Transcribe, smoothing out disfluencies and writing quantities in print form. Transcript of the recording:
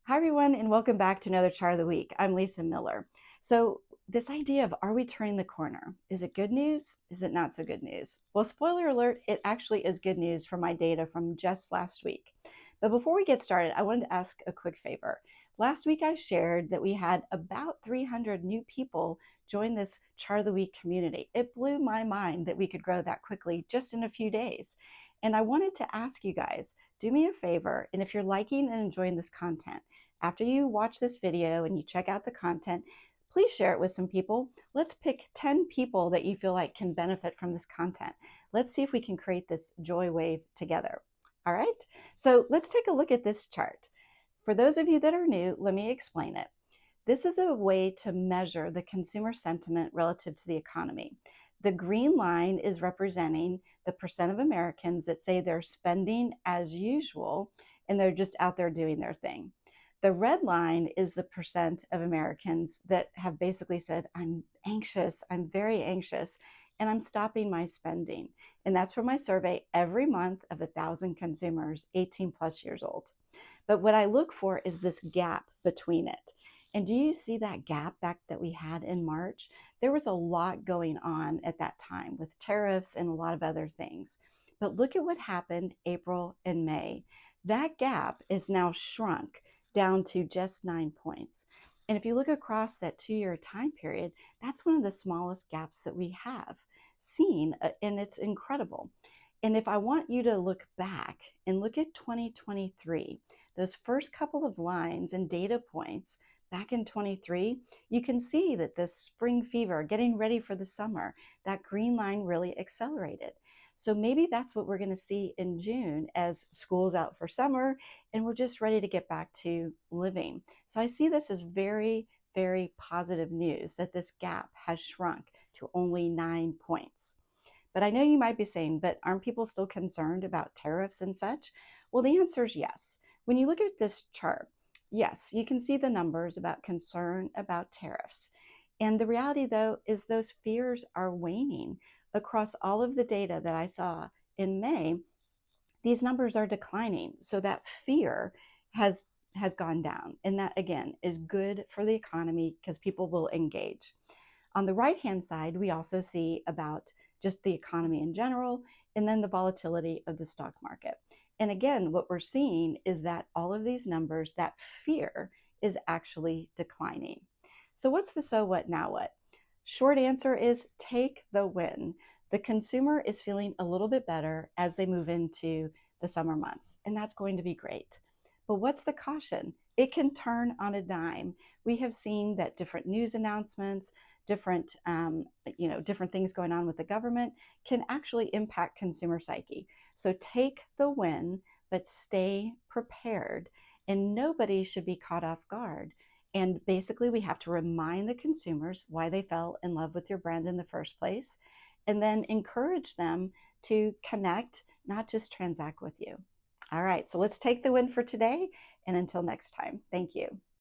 Hi, everyone, and welcome back to another chart of the week. I'm Lisa Miller. So, this idea of are we turning the corner? Is it good news? Is it not so good news? Well, spoiler alert, it actually is good news from my data from just last week. But before we get started, I wanted to ask a quick favor. Last week, I shared that we had about 300 new people join this chart of the week community. It blew my mind that we could grow that quickly just in a few days. And I wanted to ask you guys, do me a favor, and if you're liking and enjoying this content, after you watch this video and you check out the content, please share it with some people. Let's pick 10 people that you feel like can benefit from this content. Let's see if we can create this joy wave together. All right, so let's take a look at this chart. For those of you that are new, let me explain it. This is a way to measure the consumer sentiment relative to the economy. The green line is representing the percent of Americans that say they're spending as usual and they're just out there doing their thing. The red line is the percent of Americans that have basically said, I'm anxious, I'm very anxious, and I'm stopping my spending. And that's from my survey every month of 1,000 consumers 18 plus years old. But what I look for is this gap between it. And do you see that gap back that we had in March? There was a lot going on at that time with tariffs and a lot of other things. But look at what happened April and May. That gap is now shrunk down to just 9 points. And if you look across that 2-year time period, that's one of the smallest gaps that we have seen, and it's incredible. And if I want you to look back and look at 2023, those first couple of lines and data points back in 23, you can see that this spring fever, getting ready for the summer, that green line really accelerated. So maybe that's what we're going to see in June as school's out for summer and we're just ready to get back to living. So I see this as very, very positive news that this gap has shrunk to only 9 points. But I know you might be saying, but aren't people still concerned about tariffs and such? Well, the answer is yes. When you look at this chart, yes, you can see the numbers about concern about tariffs. And the reality, though, is those fears are waning across all of the data that I saw in May. These numbers are declining. So that fear has gone down. And that, again, is good for the economy because people will engage. On the right-hand side, we also see about just the economy in general, and then the volatility of the stock market. And again, what we're seeing is that all of these numbers, that fear is actually declining. So what's the so what, now what? Short answer is take the win. The consumer is feeling a little bit better as they move into the summer months, and that's going to be great. But what's the caution? It can turn on a dime. We have seen that different news announcements, different different things going on with the government can actually impact consumer psyche. So take the win, but stay prepared, and nobody should be caught off guard. And basically, we have to remind the consumers why they fell in love with your brand in the first place, and then encourage them to connect, not just transact with you. All right, so let's take the win for today. And until next time, thank you.